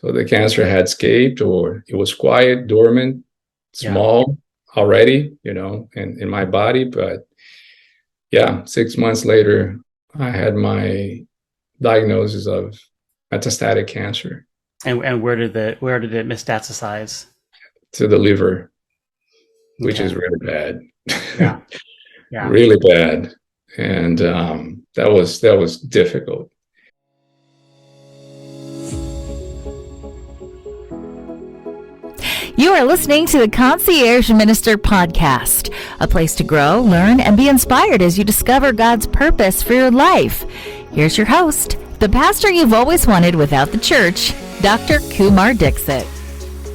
So the cancer had escaped, or it was quiet, dormant, Yeah. small already, in my body. But yeah, 6 months later, I had my diagnosis of metastatic cancer And where did it metastasize? to the liver, which Okay. is really bad, Yeah. Yeah. really bad. And that was difficult. You are listening to the Concierge Minister Podcast, a place to grow, learn, and be inspired as you discover God's purpose for your life. Here's your host, the pastor you've always wanted without the church, Dr. Kumar Dixit.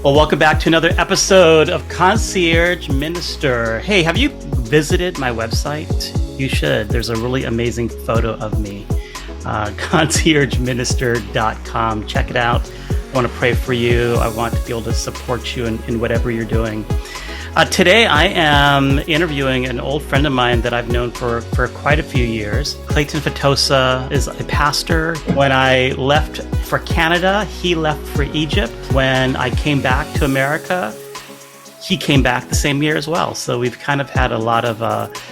Well, welcome back to another episode of Concierge Minister. Hey, have you visited my website? You should. There's a really amazing photo of me. conciergeminister.com. Check it out. I want to pray for you. I want to be able to support you in whatever you're doing. Today, I am interviewing an old friend of mine that I've known for quite a few years. Kleyton Feitosa is a pastor. When I left for Canada, he left for Egypt. When I came back to America, he came back the same year as well. So we've kind of had a lot of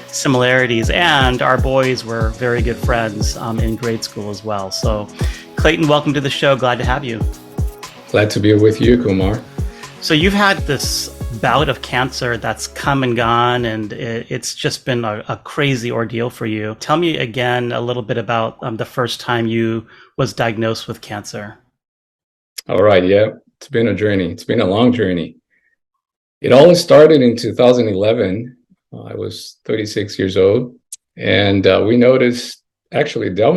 similarities, and our boys were very good friends in grade school as well. So Kleyton, welcome to the show. Glad to have you. Glad to be with you, Kumar. So you've had this bout of cancer that's come and gone, and it's just been a crazy ordeal for you. Tell me again a little bit about the first time you was diagnosed with cancer. All right, yeah, it's been a journey. It's been a long journey. It all started in 2011. I was 36 years old, and Delma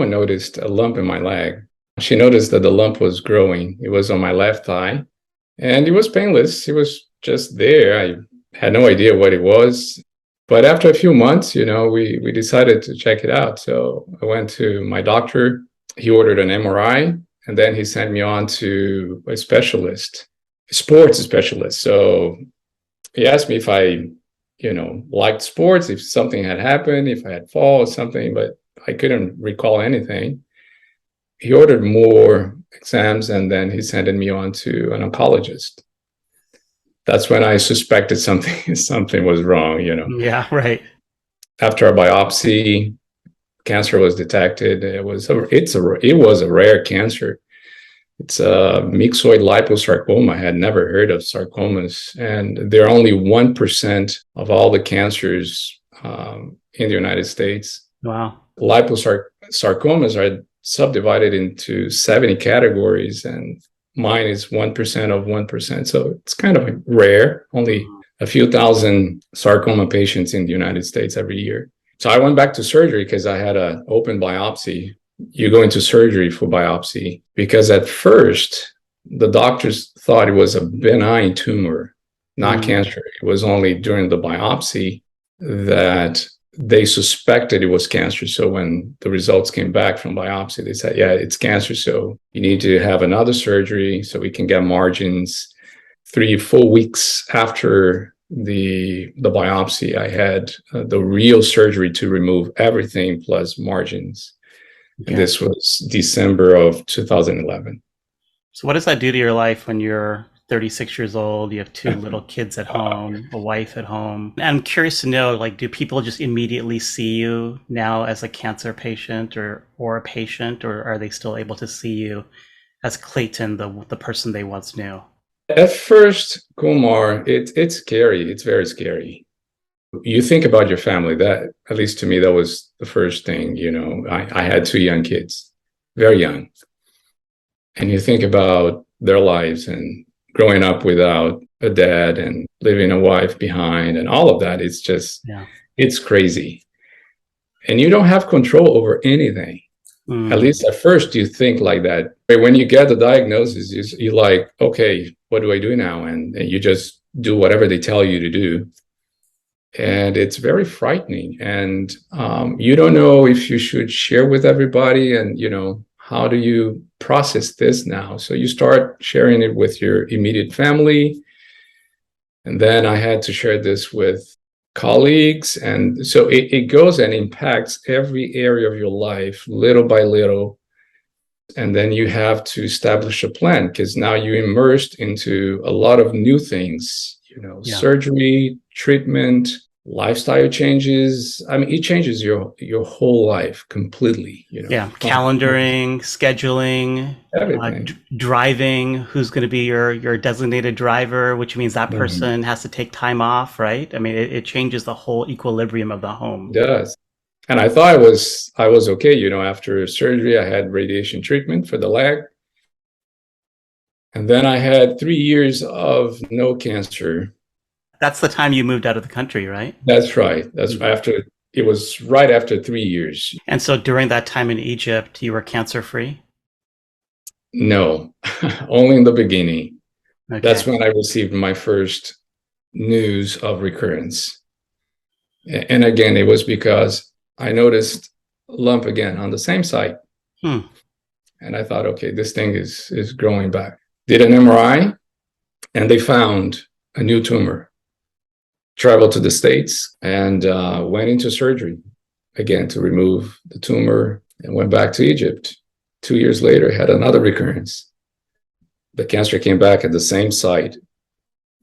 noticed a lump in my leg. She noticed that the lump was growing. It was on my left thigh, and it was painless. It was just there. I had no idea what it was. But after a few months, we decided to check it out. So I went to my doctor. He ordered an MRI, and then he sent me on to a specialist, a sports specialist. So he asked me if I, liked sports, if something had happened, if I had fallen or something, but I couldn't recall anything. He ordered more exams, and then he sent me on to an oncologist. That's when I suspected something was wrong, Yeah, right. After a biopsy, cancer was detected. It was a rare cancer. It's a myxoid liposarcoma. I had never heard of sarcomas, and they're only 1% of all the cancers in the United States. Wow. Liposarcomas are subdivided into 70 categories, and mine is 1% of 1%. So it's kind of rare, only a few thousand sarcoma patients in the United States every year. So I went back to surgery because I had an open biopsy. You go into surgery for biopsy because at first the doctors thought it was a benign tumor, not cancer. It was only during the biopsy that they suspected it was cancer. So when the results came back from biopsy, they said, yeah, it's cancer. So you need to have another surgery so we can get margins. 3 full weeks after the biopsy, I had the real surgery to remove everything plus margins. Okay. And this was December of 2011. So what does that do to your life when you're 36 years old, you have 2 little kids at home, a wife at home? I'm curious to know, do people just immediately see you now as a cancer patient or a patient, or are they still able to see you as Kleyton, the person they once knew? At first, Kumar, it's scary. It's very scary. You think about your family. That, at least to me, that was the first thing. I had 2 young kids, very young. And you think about their lives and growing up without a dad and leaving a wife behind and all of that. It's just, It's crazy. And you don't have control over anything. At least at first you think like that. But when you get the diagnosis, you're like, okay, what do I do now? And you just do whatever they tell you to do. And it's very frightening. And you don't know if you should share with everybody, and, how do you process this now? So you start sharing it with your immediate family. And then I had to share this with colleagues. And so it goes and impacts every area of your life, little by little. And then you have to establish a plan because now you're immersed into a lot of new things, surgery, treatment, lifestyle changes. I mean, it changes your whole life completely, Yeah, calendaring, scheduling, everything. Driving, who's going to be your designated driver, which means that person has to take time off, right? I mean, it changes the whole equilibrium of the home. It does. And I thought I was okay, after surgery, I had radiation treatment for the leg. And then I had 3 years of no cancer. That's the time you moved out of the country, right? That's right. It was right after 3 years. And so during that time in Egypt, you were cancer-free? No, only in the beginning. Okay. That's when I received my first news of recurrence. And again, it was because I noticed a lump again on the same site. And I thought, okay, this thing is growing back. Did an MRI, and they found a new tumor. Traveled to the States and went into surgery again to remove the tumor, and went back to Egypt. 2 years later, had another recurrence. The cancer came back at the same site.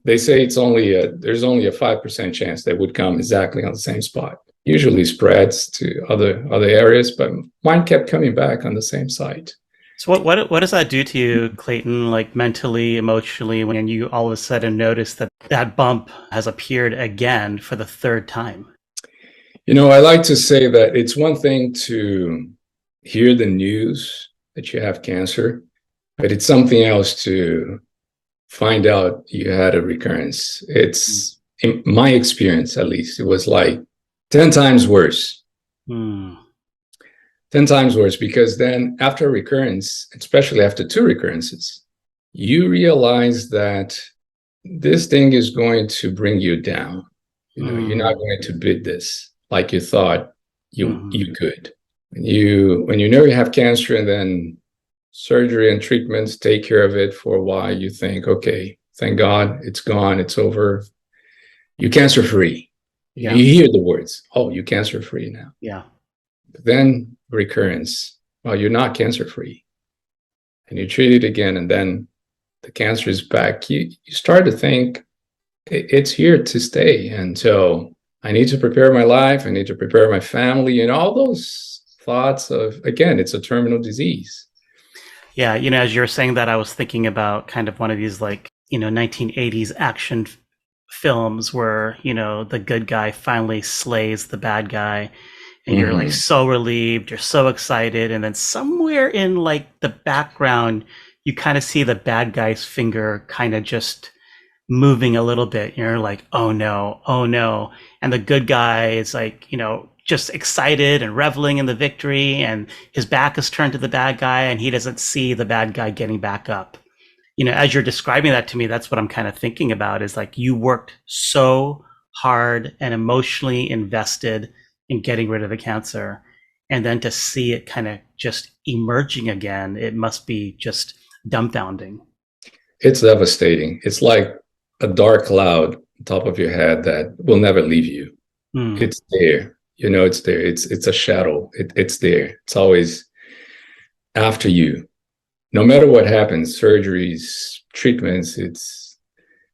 They say there's only a 5% chance that would come exactly on the same spot. Usually spreads to other areas, but mine kept coming back on the same site. So what does that do to you, Kleyton, like mentally, emotionally, when you all of a sudden notice that bump has appeared again for the third time? I like to say that it's one thing to hear the news that you have cancer, but it's something else to find out you had a recurrence. It's, in my experience at least, it was like 10 times worse. 10 times worse, because then after a recurrence, especially after 2 recurrences, you realize that this thing is going to bring you down. You're not going to beat this like you thought you could. When you know you have cancer, and then surgery and treatments take care of it for a while, you think, okay, thank God, it's gone, it's over. You're cancer free. Yeah. You hear the words, oh, you're cancer free now. Yeah. But then recurrence, well, you're not cancer free. And you treat it again, and then the cancer is back. You start to think it's here to stay. And so I need to prepare my life. I need to prepare my family, and all those thoughts of, again, it's a terminal disease. Yeah. As you're saying that, I was thinking about kind of one of these 1980s action films where, the good guy finally slays the bad guy. And you're like so relieved, you're so excited. And then somewhere in the background, you kind of see the bad guy's finger kind of just moving a little bit. You're like, oh no. And the good guy is just excited and reveling in the victory. And his back is turned to the bad guy, and he doesn't see the bad guy getting back up. As you're describing that to me, that's what I'm kind of thinking about, is you worked so hard and emotionally invested in getting rid of the cancer, and then to see it kind of just emerging again, it must be just dumbfounding. It's devastating. It's like a dark cloud on top of your head that will never leave you. It's there. It's there. It's a shadow. It's there. It's always after you. No matter what happens, surgeries, treatments,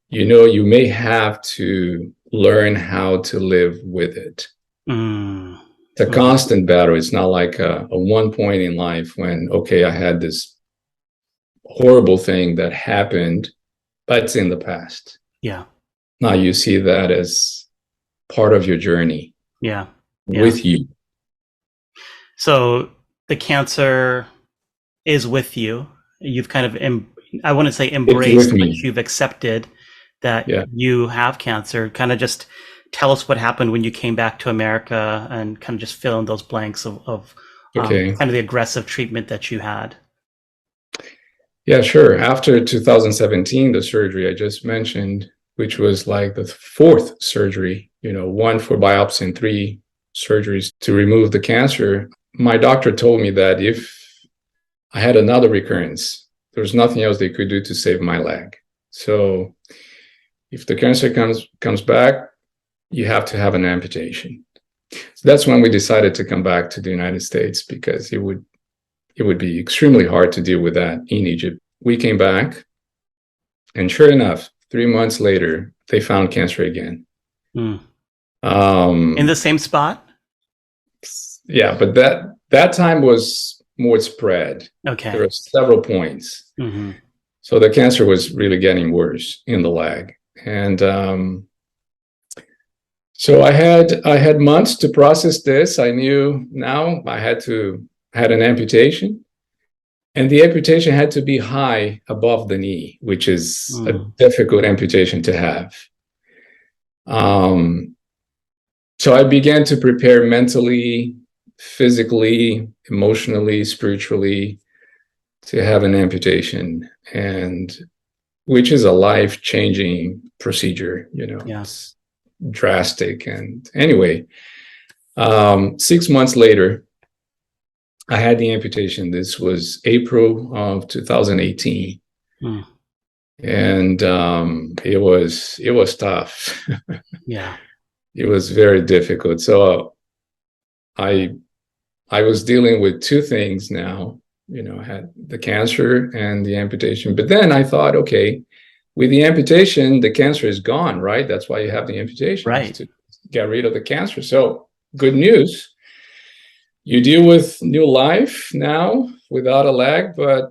you may have to learn how to live with it. It's a constant battle. It's not like a one point in life when, okay, I had this horrible thing that happened, but it's in the past. Yeah. Now you see that as part of your journey. Yeah. With you. So the cancer is with you. You've kind of, I wouldn't say embraced, but you've accepted that you have cancer. Kind of just tell us what happened when you came back to America, and kind of just fill in those blanks of kind of the aggressive treatment that you had. Yeah, sure. After 2017, the surgery I just mentioned, which was like the 4th surgery, 1 for biopsy and 3 surgeries to remove the cancer, my doctor told me that if I had another recurrence, there was nothing else they could do to save my leg. So if the cancer comes back, you have to have an amputation. So that's when we decided to come back to the United States, because it would it would be extremely hard to deal with that in Egypt. We came back, and sure enough, 3 months later, they found cancer again. In Um, the same spot? yeah, but that time was more spread. Okay. There were several points. Mm-hmm. So the cancer was really getting worse in the leg. And so I had months to process this. I knew now I had an amputation. And the amputation had to be high above the knee, which is a difficult amputation to have. So I began to prepare mentally, physically, emotionally, spiritually to have an amputation, and which is a life-changing procedure, Yeah. It's drastic. And anyway, 6 months later, I had the amputation. This was April of 2018. And it was tough. Yeah. It was very difficult. So I was dealing with two things now. I had the cancer and the amputation. But then I thought, okay, with the amputation, the cancer is gone, right? That's why you have the amputation, right, to get rid of the cancer. So good news. You deal with new life now without a leg, but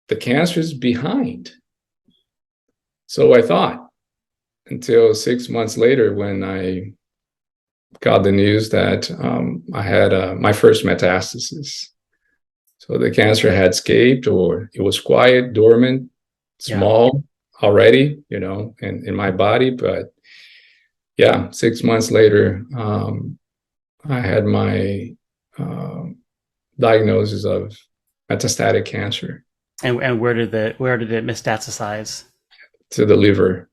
the cancer is behind. So I thought, until 6 months later, when I got the news that I had my first metastasis. So the cancer had escaped, or it was quiet, dormant, small already, in my body. But yeah, 6 months later, I had my diagnosis of metastatic cancer. And where did it metastasize? To the liver,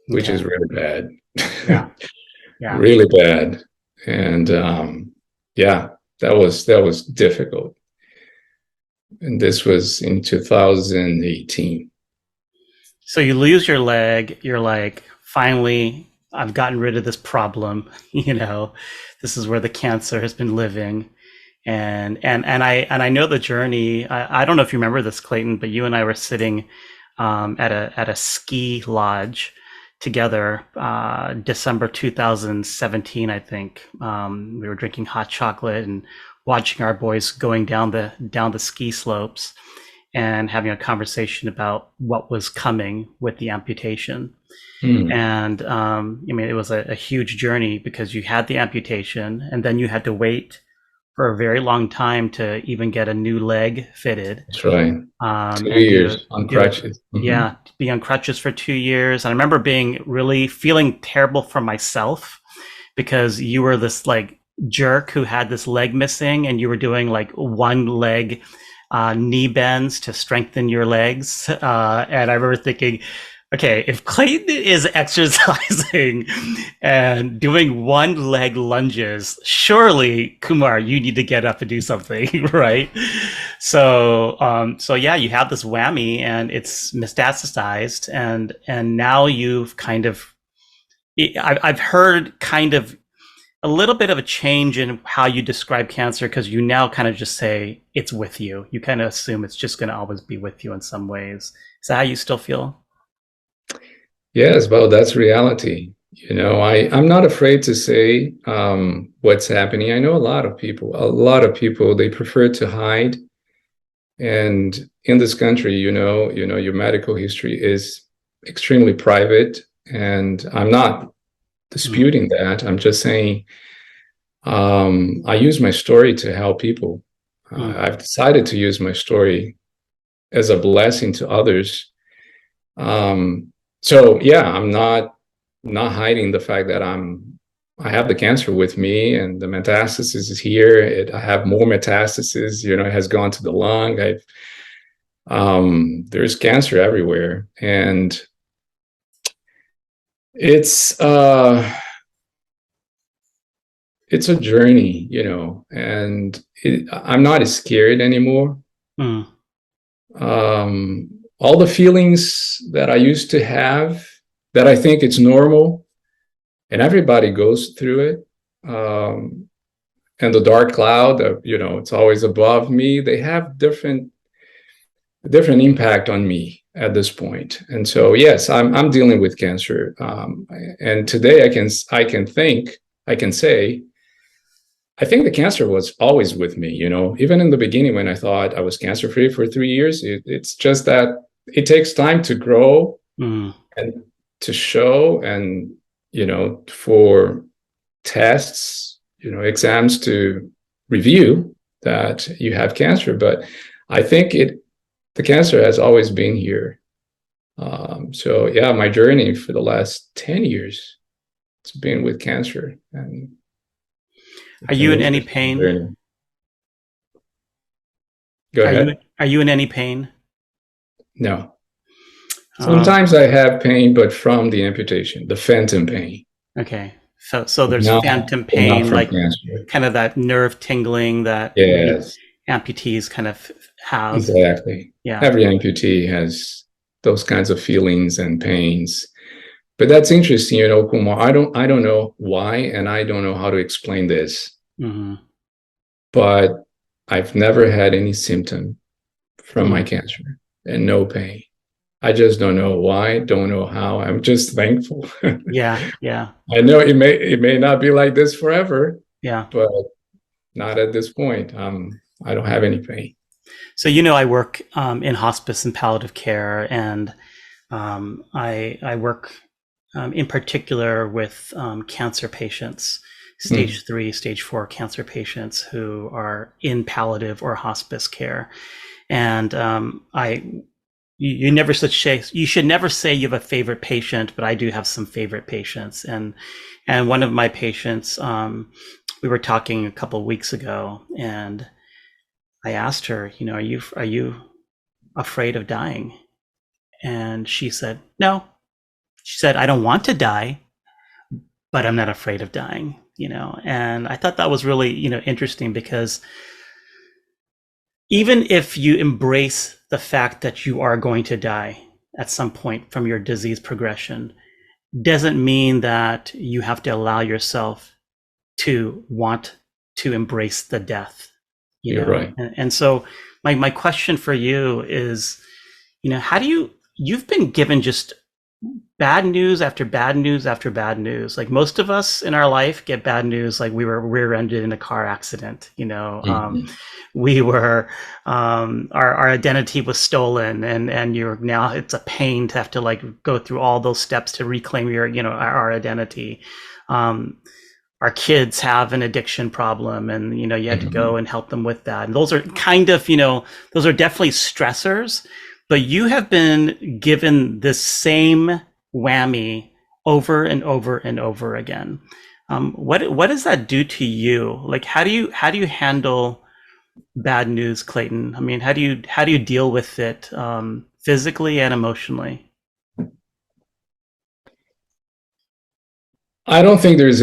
which is really bad. Yeah. Really bad. And that was difficult. And this was in 2018. So you lose your leg. You're like, finally, I've gotten rid of this problem. This is where the cancer has been living. And I know the journey. I don't know if you remember this, Kleyton, but you and I were sitting at a ski lodge together, December 2017, I think. We were drinking hot chocolate and watching our boys going down the ski slopes and having a conversation about what was coming with the amputation. And it was a huge journey, because you had the amputation and then you had to wait for a very long time to even get a new leg fitted. That's right. 2 years on crutches. Yeah, be on crutches for 2 years. And I remember really feeling terrible for myself, because you were this like jerk who had this leg missing, and you were doing like one leg knee bends to strengthen your legs. And I remember thinking, okay, if Kleyton is exercising and doing one leg lunges, surely, Kumar, you need to get up and do something, right? So yeah, you have this whammy, and it's metastasized, and now you've I've heard kind of a little bit of a change in how you describe cancer, because you now kind of just say it's with you. You kind of assume it's just going to always be with you in some ways. Is that how you still feel? Yes, well, that's reality. I'm not afraid to say what's happening. I know a lot of people, they prefer to hide. And in this country, your medical history is extremely private. And I'm not disputing that. I'm just saying I use my story to help people. I've decided to use my story as a blessing to others. So yeah, I'm not hiding the fact that I have the cancer with me, and the metastasis is here. I have more metastasis. It has gone to the lung. There's cancer everywhere, and it's a journey, and I'm not as scared anymore. All the feelings that I used to have, that I think it's normal, and everybody goes through it. and the dark cloud, it's always above me. They have different impact on me at this point. And so, yes, I'm dealing with cancer. And today I can say, I think the cancer was always with me, even in the beginning when I thought I was cancer free for 3 years. It's just that it takes time to grow and to show, and, for tests, exams to review that you have cancer. But I think the cancer has always been here. So yeah, my journey for the last 10 years, it's been with cancer. And are you in any pain? Journey. Go ahead. Are you in any pain? No. Sometimes I have pain, but from the amputation, the phantom pain. Okay. So there's phantom pain, like cancer. Kind of that nerve tingling that yes. amputees kind of have. Exactly. Yeah. Every amputee has those kinds of feelings and pains. But that's interesting, Kumar. I don't know why, and I don't know how to explain this. Mm-hmm. But I've never had any symptom from my cancer and no pain. I just don't know why, don't know how. I'm just thankful. Yeah. I know it may not be like this forever. Yeah. But not at this point. I don't have any pain. So, I work in hospice and palliative care, and I work in particular with cancer patients, stage 3, stage 4 cancer patients who are in palliative or hospice care. And you should never say you have a favorite patient, but I do have some favorite patients. And one of my patients, we were talking a couple of weeks ago, and I asked her, are you afraid of dying? And she said, no. She said, I don't want to die, but I'm not afraid of dying, and I thought that was really, interesting, because even if you embrace the fact that you are going to die at some point from your disease progression, doesn't mean that you have to allow yourself to want to embrace the death. You're right. And so my question for you is, how do you've been given just bad news after bad news after bad news. Like most of us in our life get bad news, like we were rear-ended in a car accident, we were, our identity was stolen, and now it's a pain to have to like go through all those steps to reclaim your, our identity. Our kids have an addiction problem, and, you had to go and help them with that. And those are kind of, those are definitely stressors. But you have been given this same whammy over and over and over again. What does that do to you? Like, how do you handle bad news, Kleyton? I mean, how do you deal with it physically and emotionally? I don't think there's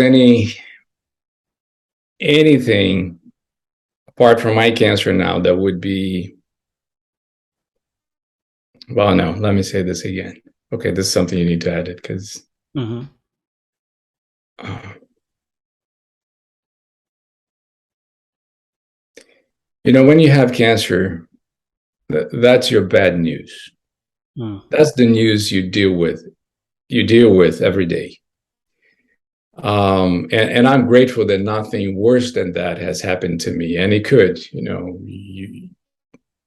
anything apart from my cancer now that would be. Well, no, let me say this again. Okay, this is something you need to edit, because when you have cancer, that's your bad news. That's the news you deal with every day. And I'm grateful that nothing worse than that has happened to me. And it could,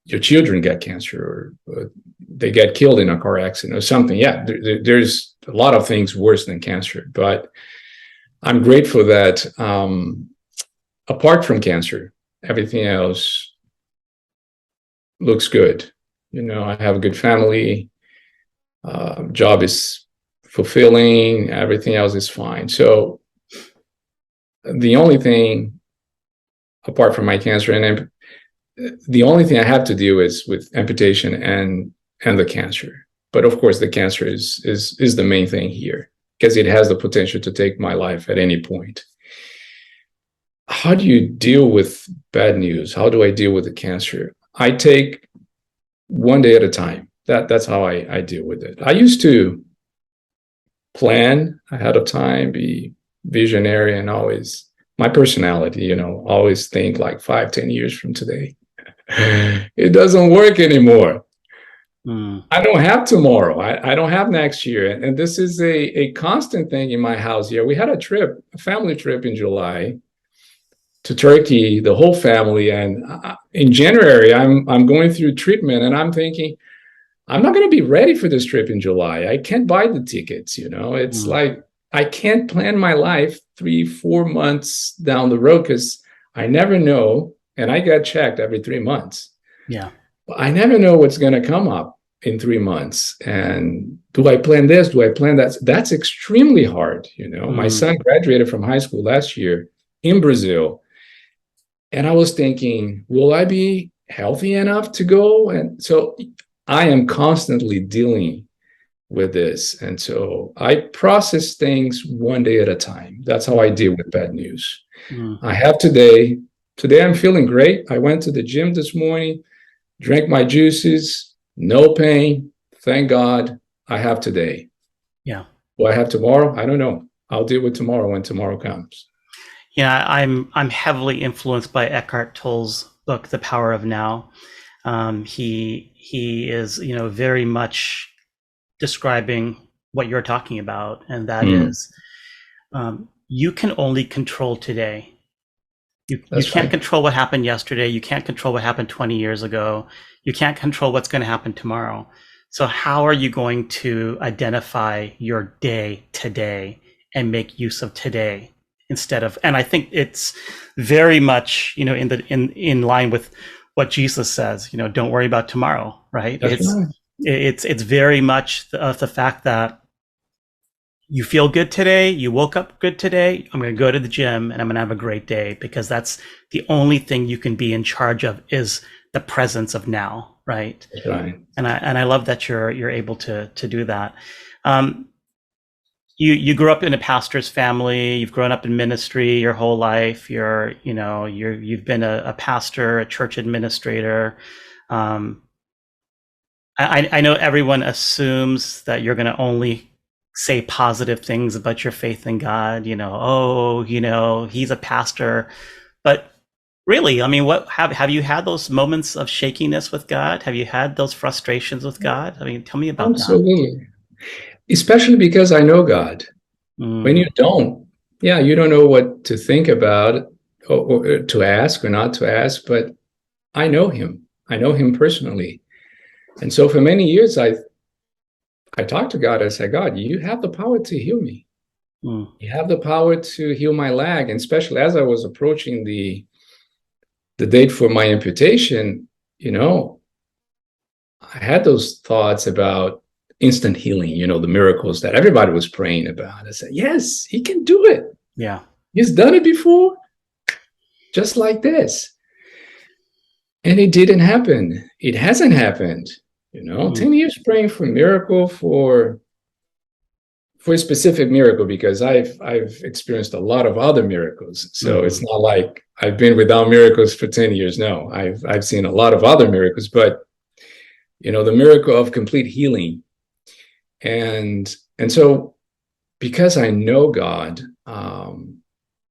your children get cancer, or they get killed in a car accident or something. Yeah, there's a lot of things worse than cancer. But I'm grateful that apart from cancer, everything else looks good. I have a good family. Job is fulfilling. Everything else is fine. So the only thing apart from my cancer, and the only thing I have to deal with amputation and the cancer. But of course, the cancer is the main thing here, because it has the potential to take my life at any point. How do you deal with bad news? How do I deal with the cancer? I take one day at a time. That's how I deal with it. I used to plan ahead of time, be visionary, and always my personality, always think like 5, 10 years from today. It doesn't work anymore. I don't have tomorrow. I don't have next year. And this is a constant thing in my house here. We had a family trip in July to Turkey, the whole family. And in January, I'm going through treatment, and I'm thinking, I'm not going to be ready for this trip in July. I can't buy the tickets. It's like I can't plan my life 3-4 months down the road, because I never know. And I get checked every 3 months. Yeah. I never know what's going to come up in 3 months. And do I plan this? Do I plan that? That's extremely hard. My son graduated from high school last year in Brazil. And I was thinking, will I be healthy enough to go? And so I am constantly dealing with this. And so I process things one day at a time. That's how I deal with bad news. I have today. Today I'm feeling great. I went to the gym this morning, drank my juices, no pain. Thank God I have today. Yeah. Do I have tomorrow? I don't know. I'll deal with tomorrow when tomorrow comes. Yeah, I'm heavily influenced by Eckhart Tolle's book, The Power of Now. He is, very much describing what you're talking about, and that is, you can only control today. You can't control what happened yesterday. You can't control what happened 20 years ago. You can't control what's going to happen tomorrow. So how are you going to identify your day today and make use of today instead of? And I think it's very much, in line with what Jesus says. Don't worry about tomorrow, right? It's very much the fact that you feel good today, you woke up good today, I'm going to go to the gym and I'm going to have a great day, because that's the only thing you can be in charge of, is the presence of now, right? Right. And I love that you're able to do that. You grew up in a pastor's family, you've grown up in ministry your whole life, you've been a pastor, a church administrator. I know everyone assumes that you're going to only say positive things about your faith in God, he's a pastor. But really, I mean, what have you had those moments of shakiness with God? Have you had those frustrations with God? I mean, tell me about Absolutely. Especially because I know God. When you don't, you don't know what to think about, or to ask or not to ask, but I know him. I know him personally. And so for many years, I talked to God. I said, God, you have the power to heal me. You have the power to heal my leg. And especially as I was approaching the date for my amputation, I had those thoughts about instant healing, the miracles that everybody was praying about. I said, yes, he can do it. Yeah. He's done it before, just like this. And it didn't happen. It hasn't happened. 10 years praying for miracle, for a specific miracle, because I've experienced a lot of other miracles. So it's not like I've been without miracles for 10 years. No, I've seen a lot of other miracles, but the miracle of complete healing. And so because I know God,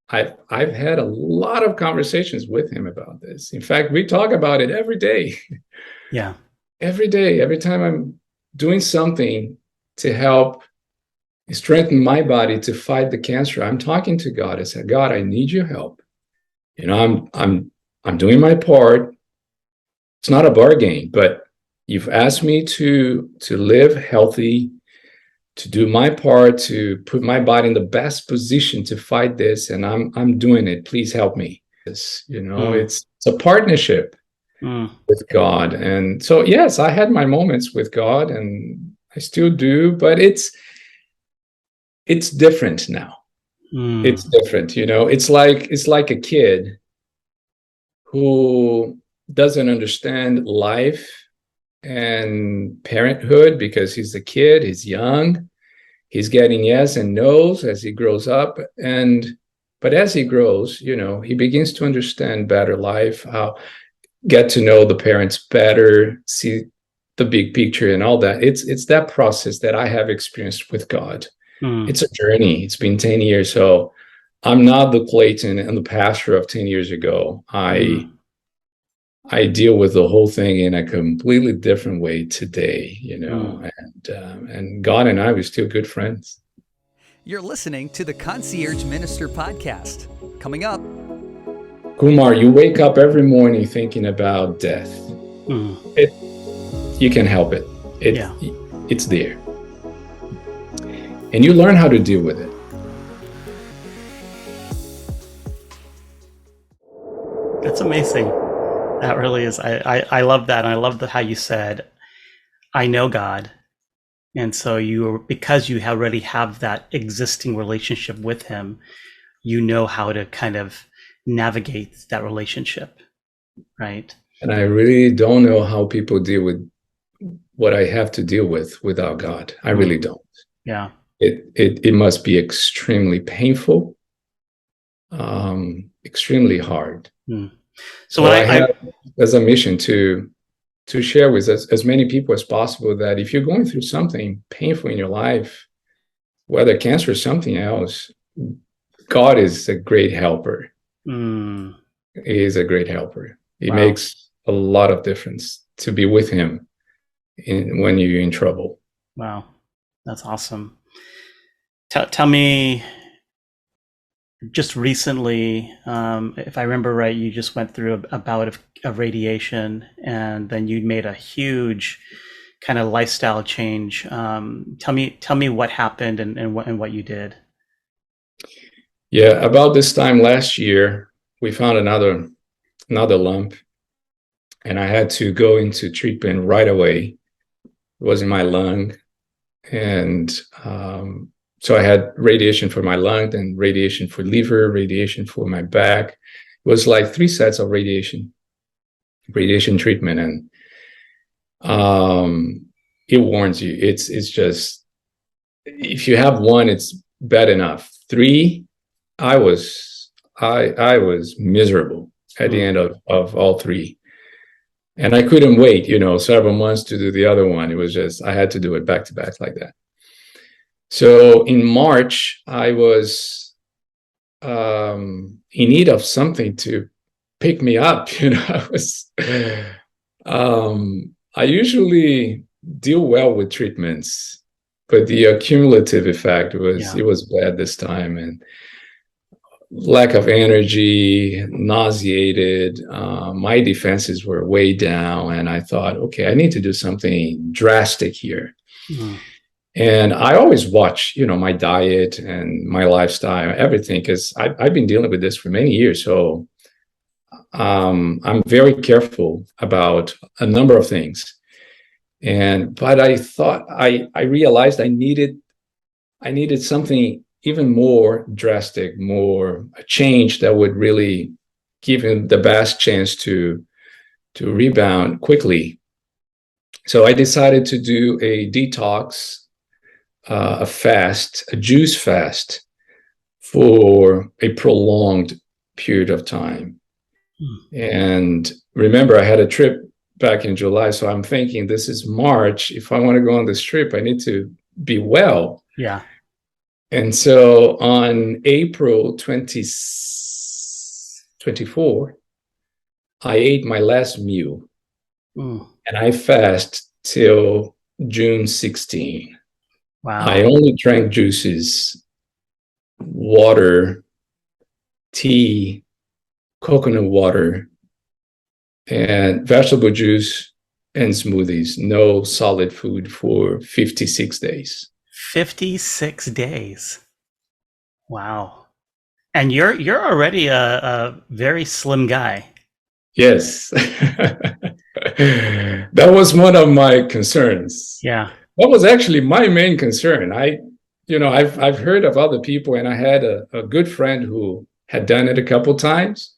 I've had a lot of conversations with him about this. In fact, we talk about it every day. Yeah. Every day, every time I'm doing something to help strengthen my body to fight the cancer, I'm talking to God. I said, God, I need your help. I'm doing my part. It's not a bargain, but you've asked me to live healthy, to do my part, to put my body in the best position to fight this, and I'm doing it. Please help me. It's a partnership with God. And so, yes, I had my moments with God, and I still do, but it's different now. It's different. It's like a kid who doesn't understand life and parenthood, because he's a kid, he's young, he's getting yes and no's as he grows up. But as he grows, he begins to understand better life, get to know the parents better, see the big picture and all that. It's that process that I have experienced with God. It's a journey. It's been 10 years. So I'm not the Kleyton and the pastor of 10 years ago. I deal with the whole thing in a completely different way today, and God and I were still good friends. You're listening to the Concierge Minister Podcast. Coming up. Kumar, you wake up every morning thinking about death. You can help it. It's there. And you learn how to deal with it. That's amazing. That really is. I love that. And I love how you said, I know God. And so because you already have that existing relationship with him, you know how to kind of navigate that relationship, right? And I really don't know how people deal with what I have to deal with without God. I really don't. Yeah. It must be extremely painful, extremely hard. So I have as a mission to share with as many people as possible that if you're going through something painful in your life, whether cancer or something else, God is a great helper. He is a great helper. It makes a lot of difference to be with him when you're in trouble. Wow, that's awesome. Tell me, just recently, if I remember right, you just went through a bout of radiation, and then you made a huge kind of lifestyle change. Tell me what happened and what you did. Yeah, about this time last year, we found another lump, and I had to go into treatment right away. It was in my lung, and so I had radiation for my lung, then radiation for liver, radiation for my back. It was like 3 sets of radiation treatment, and it warns you. It's just, if you have 1, it's bad enough. 3, I was miserable at the end of all 3. And I couldn't wait, several months to do the other one. It was just, I had to do it back to back like that. So in March, I was in need of something to pick me up. I usually deal well with treatments, but the cumulative effect was, it was bad this time, and lack of energy, nauseated, my defenses were way down, and I thought, okay, I need to do something drastic here. And I always watch, my diet and my lifestyle, everything, because I've been dealing with this for many years. So I'm very careful about a number of things. But I thought, I realized I needed something even more drastic, more a change that would really give him the best chance to rebound quickly. So I decided to do a detox, a fast, a juice fast for a prolonged period of time. And remember, I had a trip back in July, so I'm thinking, this is March. If I want to go on this trip, I need to be well. Yeah. And so on April 24, I ate my last meal, and I fast till June 16. Wow. I only drank juices, water, tea, coconut water, and vegetable juice and smoothies. No solid food for 56 days. 56 days. Wow. And you're already a very slim guy. Yes. That was one of my concerns. Yeah. That was actually my main concern. I've heard of other people, and I had a good friend who had done it a couple times.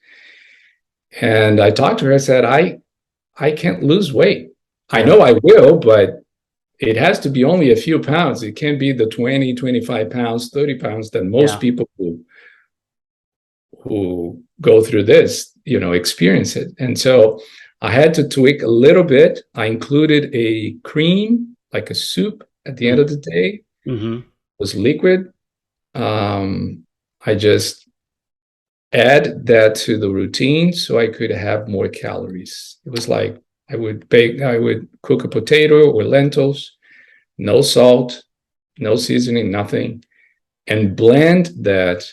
And I talked to her, I said, I can't lose weight. I know I will, but it has to be only a few pounds. It can't be the 20, 25 pounds, 30 pounds that most people who go through this, experience it. And so I had to tweak a little bit. I included a cream, like a soup at the end of the day. It was liquid. I just add that to the routine so I could have more calories. It was like I would cook a potato or lentils, no salt, no seasoning, nothing, and blend that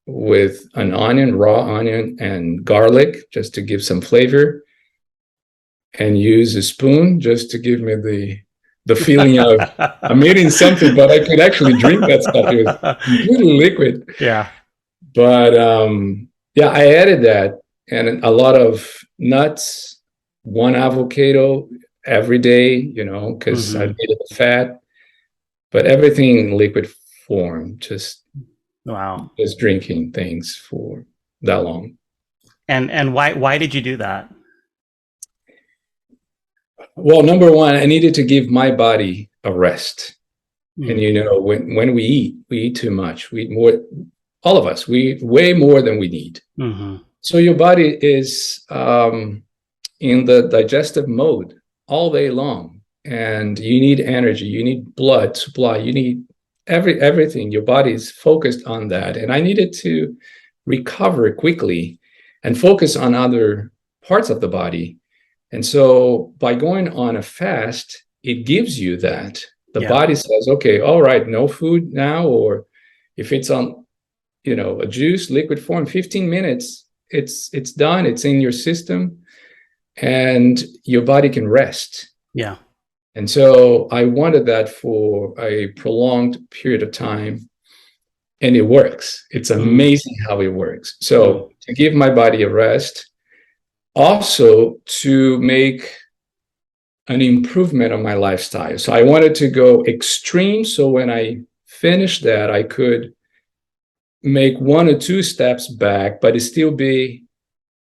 with an onion, raw onion, and garlic just to give some flavor, and use a spoon just to give me the feeling of I'm eating something, but I could actually drink that stuff. It was completely liquid. Yeah. But yeah, I added that and a lot of nuts, one avocado every day, because I needed the fat, but everything in liquid form, just Wow. just drinking things for that long. And why did you do that? Well, number one, I needed to give my body a rest. And when we eat too much. We eat more. All of us, we eat way more than we need. So your body is in the digestive mode all day long, and you need energy, you need blood supply, you need everything. Your body is focused on that, and I needed to recover quickly and focus on other parts of the body. And so by going on a fast, it gives you that. The body says, okay, all right, no food now, or if it's on a juice, liquid form, 15 minutes, it's done, it's in your system, and your body can rest. Yeah. And so I wanted that for a prolonged period of time, and it works. It's amazing how it works. So to give my body a rest, also to make an improvement on my lifestyle. So I wanted to go extreme, so when I finished that, I could make 1 or 2 steps back, but it still be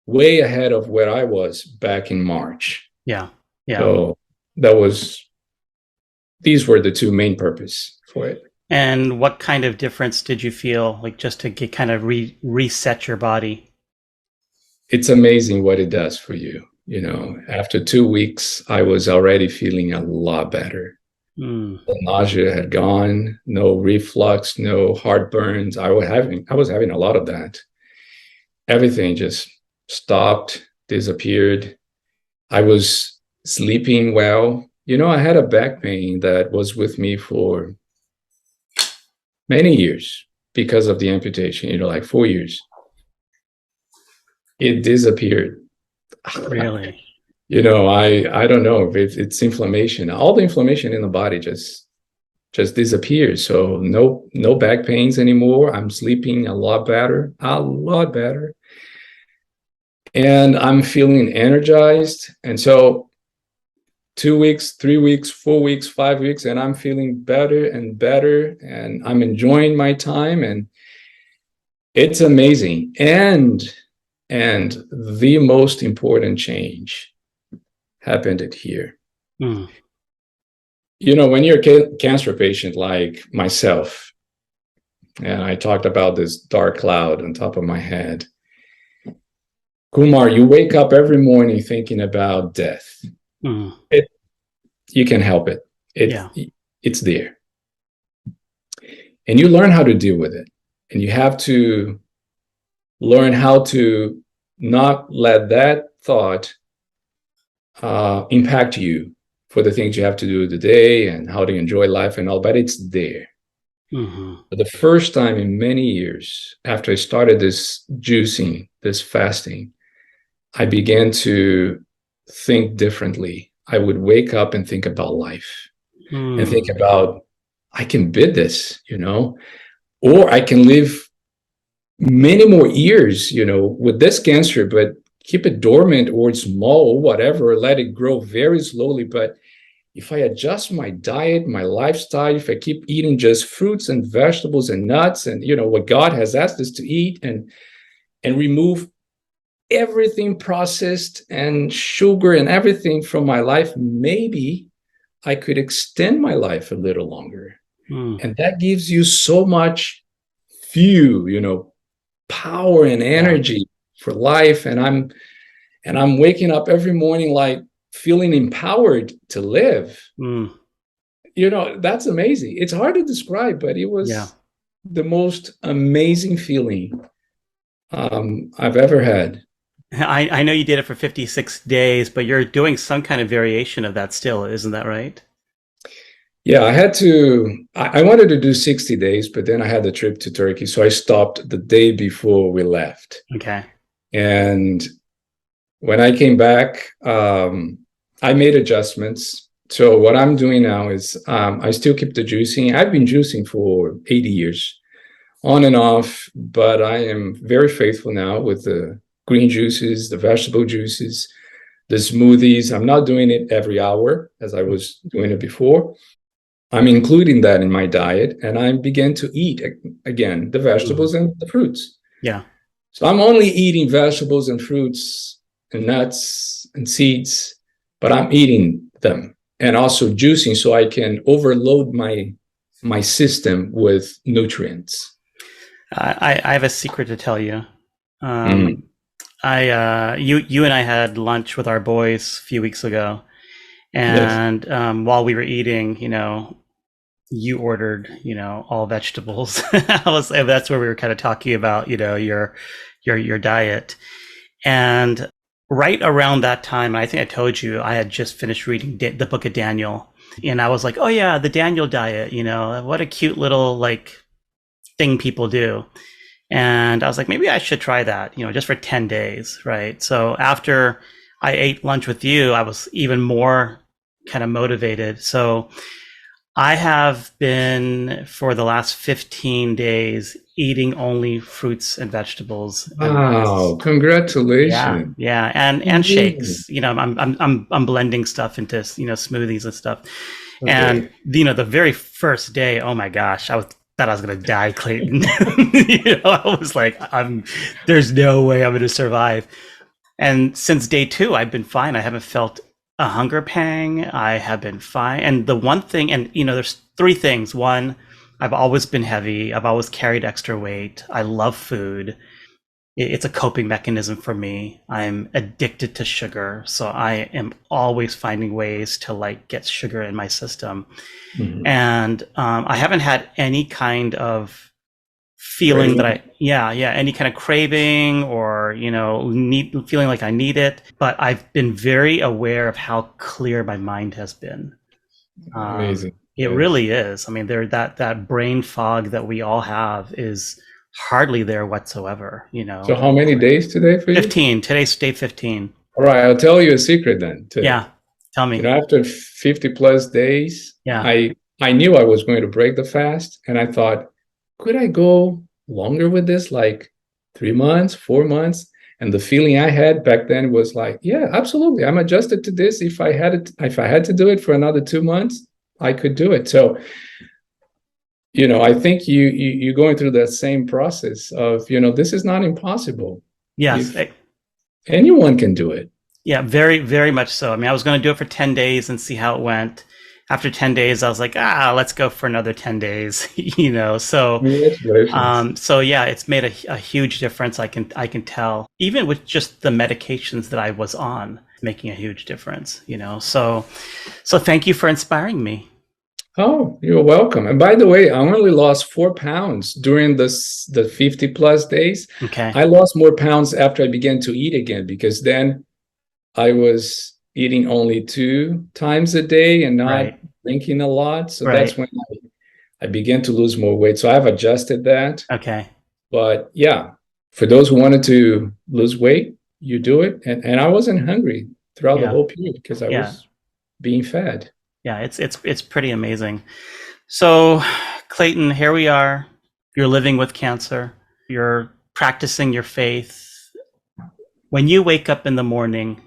way ahead of where I was back in March. Yeah. So these were the 2 main purpose for it. And what kind of difference did you feel, like, just to kind of reset your body? It's amazing what it does for you. After 2 weeks, I was already feeling a lot better. The nausea had gone, no reflux, no heartburns. I was having a lot of that. Everything just stopped, disappeared. I was sleeping well. I had a back pain that was with me for many years because of the amputation, like 4 years. It disappeared. Really? I don't know if it's inflammation. All the inflammation in the body just disappears. So no back pains anymore. I'm sleeping a lot better. And I'm feeling energized. And so 2 weeks, 3 weeks, 4 weeks, 5 weeks, and I'm feeling better and better, and I'm enjoying my time, and it's amazing. And the most important change happened here. When you're a cancer patient like myself, and I talked about this dark cloud on top of my head, Kumar, you wake up every morning thinking about death. You can help it. It's there. And you learn how to deal with it. And you have to learn how to not let that thought impact you for the things you have to do today and how to enjoy life and all, but it's there. For the first time in many years, after I started this juicing, this fasting, I began to think differently. I would wake up and think about life and think about, I can bid this, or I can live many more years, with this cancer, but keep it dormant or small or whatever, let it grow very slowly. But if I adjust my diet, my lifestyle, if I keep eating just fruits and vegetables and nuts and, what God has asked us to eat, and remove everything processed and sugar and everything from my life, maybe I could extend my life a little longer. And that gives you so much fuel, power and energy for life. And I'm waking up every morning like feeling empowered to live. That's amazing. It's hard to describe, but it was the most amazing feeling I've ever had. I know you did it for 56 days, but you're doing some kind of variation of that still, isn't that right? Yeah, I wanted to do 60 days, but then I had the trip to Turkey. So I stopped the day before we left. Okay. And when I came back, I made adjustments. So what I'm doing now is I still keep the juicing. I've been juicing for 80 years, on and off, but I am very faithful now with the green juices, the vegetable juices, the smoothies. I'm not doing it every hour as I was doing it before. I'm including that in my diet, and I began to eat again the vegetables and the fruits. Yeah. So I'm only eating vegetables and fruits and nuts and seeds, but I'm eating them and also juicing so I can overload my system with nutrients. I have a secret to tell you. Mm. You and I had lunch with our boys a few weeks ago, Yes. and while we were eating, you ordered, all vegetables. That's where we were kind of talking about, your diet. And right around that time, I think I told you I had just finished reading the book of Daniel, and I was like, oh yeah, the Daniel diet, what a cute little like thing people do. And I was like, maybe I should try that, just for 10 days, right? So after I ate lunch with you, I was even more kind of motivated. So I have been for the last 15 days eating only fruits and vegetables and Wow, nuts. Yeah, congratulations. yeah, and shakes. I'm blending stuff into smoothies and stuff. And Okay. the very first day, oh my gosh, thought I was gonna die, Clayton. I was like, there's no way I'm gonna survive. And since day two, I've been fine. I haven't felt a hunger pang. I have been fine. And the one thing, and there's three things. One, I've always been heavy. I've always carried extra weight. I love food. It's a coping mechanism for me. I'm addicted to sugar, so I am always finding ways to like get sugar in my system. Mhm. And I haven't had any kind of feeling that any kind of craving or feeling like I need it. But I've been very aware of how clear my mind has been. Amazing. It Yes. really is. I mean, that brain fog that we all have is hardly there whatsoever. So how many days today for you? 15. Today's day 15. All right, I'll tell you a secret then too. Yeah. Tell me. After 50 plus days, Yeah. I knew I was going to break the fast, and I thought, could I go longer with this, like 3 months, 4 months? And the feeling I had back then was like, yeah, absolutely. I'm adjusted to this. If I had to do it for another 2 months, I could do it. So, I think you're going through that same process of, this is not impossible. Yes. If anyone can do it. Yeah, very, very much so. I mean, I was going to do it for 10 days and see how it went. After 10 days, I was like, let's go for another 10 days, so, so yeah, it's made a huge difference. I can tell, even with just the medications that I was on, making a huge difference, so thank you for inspiring me. Oh, you're welcome. And by the way, I only lost 4 pounds during the 50 plus days. Okay. I lost more pounds after I began to eat again, because then I was eating only 2 times a day and not drinking a lot. So that's when I began to lose more weight. So I've adjusted that. Okay. But yeah, for those who wanted to lose weight, you do it. And I wasn't hungry throughout the whole period because I was being fed. Yeah, it's pretty amazing. So, Kleyton, here we are. You're living with cancer. You're practicing your faith. When you wake up in the morning,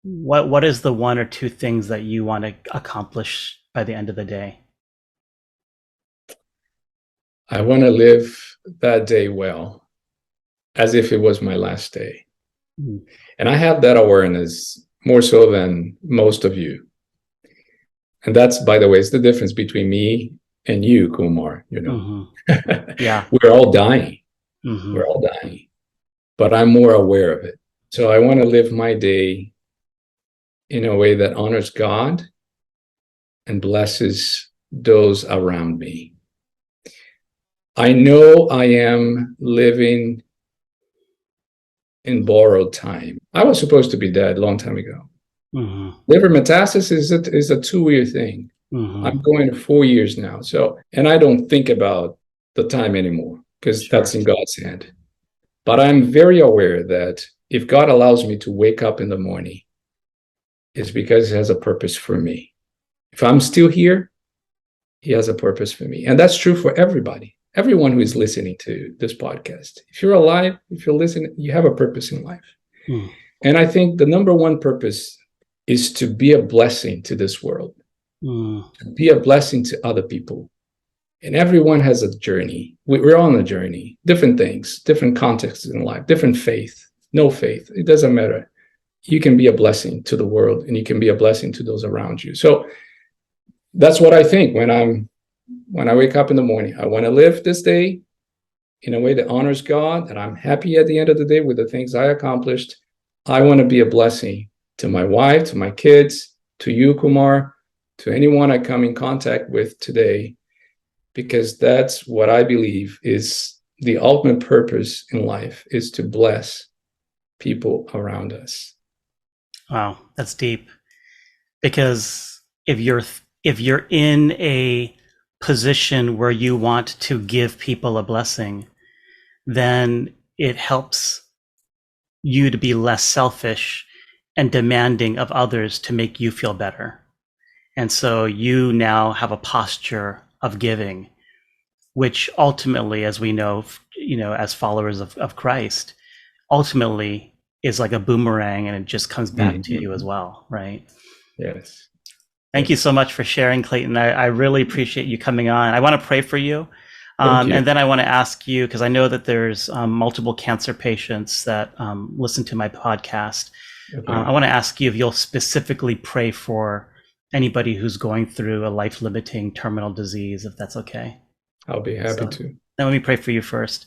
what is the one or two things that you want to accomplish by the end of the day? I want to live that day well, as if it was my last day. Mm. And I have that awareness more so than most of you. And that's, by the way, it's the difference between me and you, Kumar. Mm-hmm. Yeah. We're all dying. Mm-hmm. We're all dying. But I'm more aware of it. So I want to live my day in a way that honors God and blesses those around me. I know I am living in borrowed time. I was supposed to be dead a long time ago. Liver metastasis is a 2-year thing. I'm going 4 years now. So, and I don't think about the time anymore because that's in God's hand. But I'm very aware that if God allows me to wake up in the morning, it's because He has a purpose for me. If I'm still here, He has a purpose for me. And that's true for everybody, everyone who is listening to this podcast. If you're alive, if you're listening, you have a purpose in life. And I think the number one purpose is to be a blessing to this world, to be a blessing to other people. And everyone has a journey. We're on a journey, different things, different contexts in life, different faith, no faith. It doesn't matter. You can be a blessing to the world and you can be a blessing to those around you. So that's what I think when I wake up in the morning. I want to live this day in a way that honors God, that I'm happy at the end of the day with the things I accomplished. I want to be a blessing to my wife, to my kids, to you, Kumar, to anyone I come in contact with today, because that's what I believe is the ultimate purpose in life, is to bless people around us. Wow, that's deep. Because if you're in a position where you want to give people a blessing, then it helps you to be less selfish and demanding of others to make you feel better. And so you now have a posture of giving, which ultimately, as we know, as followers of Christ, ultimately is like a boomerang and it just comes back to you as well, right? Yes. Thank you so much for sharing, Kleyton. I really appreciate you coming on. I want to pray for you. And then I want to ask you, because I know that there's multiple cancer patients that listen to my podcast. Okay. I want to ask you if you'll specifically pray for anybody who's going through a life-limiting terminal disease, if that's okay. I'll be happy to. Then let me pray for you first.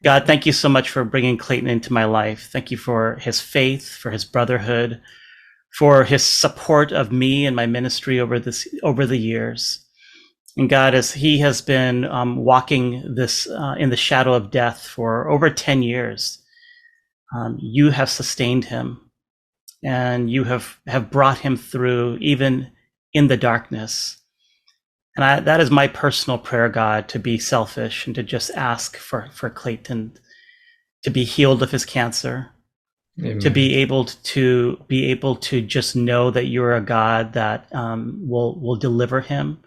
God, thank you so much for bringing Kleyton into my life. Thank you for his faith, for his brotherhood, for his support of me and my ministry over the years. And God, as he has been walking this in the shadow of death for over 10 years, you have sustained him and you have brought him through even in the darkness. And that is my personal prayer, God, to be selfish and to just ask for Kleyton to be healed of his cancer. Amen. To be able to just know that you're a God that will deliver him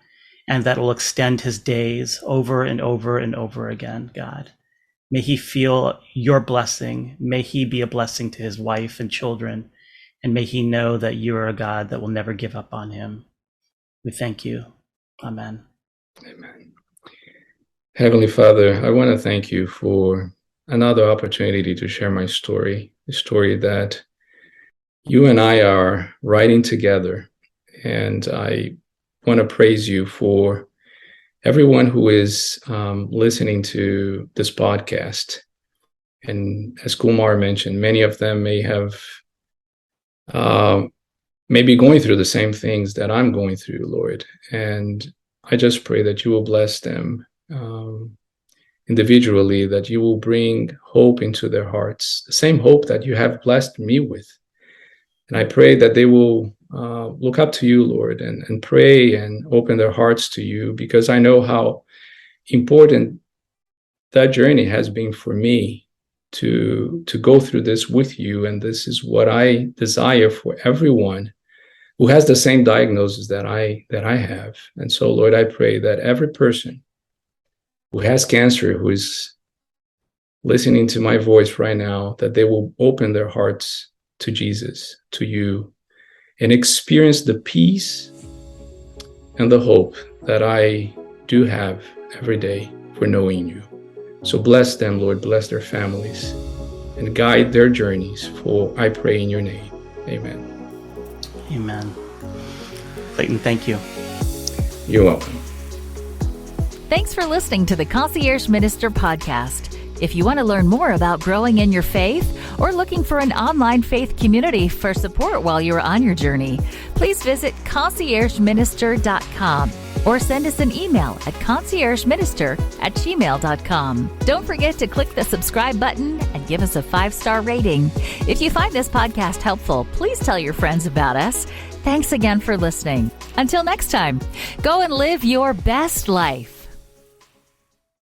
and that will extend his days over and over and over again, God. May he feel your blessing. May he be a blessing to his wife and children. And may he know that you are a God that will never give up on him. We thank you. Amen. Amen. Heavenly Father, I want to thank you for another opportunity to share my story, a story that you and I are writing together. And I want to praise you for everyone who is listening to this podcast. And as Kumar mentioned, many of them may have maybe going through the same things that I'm going through, Lord. And I just pray that you will bless them individually, that you will bring hope into their hearts, the same hope that you have blessed me with. And I pray that they will look up to you, Lord, and pray and open their hearts to you, because I know how important that journey has been for me to go through this with you. And this is what I desire for everyone who has the same diagnosis that I have. And so, Lord, I pray that every person who has cancer, who is listening to my voice right now, that they will open their hearts to Jesus, to you, and experience the peace and the hope that I do have every day for knowing you. So bless them, Lord, bless their families, and guide their journeys, for I pray in your name. Amen. Amen. Kleyton, thank you. You're welcome. Thanks for listening to the Concierge Minister podcast. If you want to learn more about growing in your faith or looking for an online faith community for support while you're on your journey, please visit conciergeminister.com. or send us an email at conciergeminister@gmail.com. Don't forget to click the subscribe button and give us a 5-star rating. If you find this podcast helpful, please tell your friends about us. Thanks again for listening. Until next time, go and live your best life.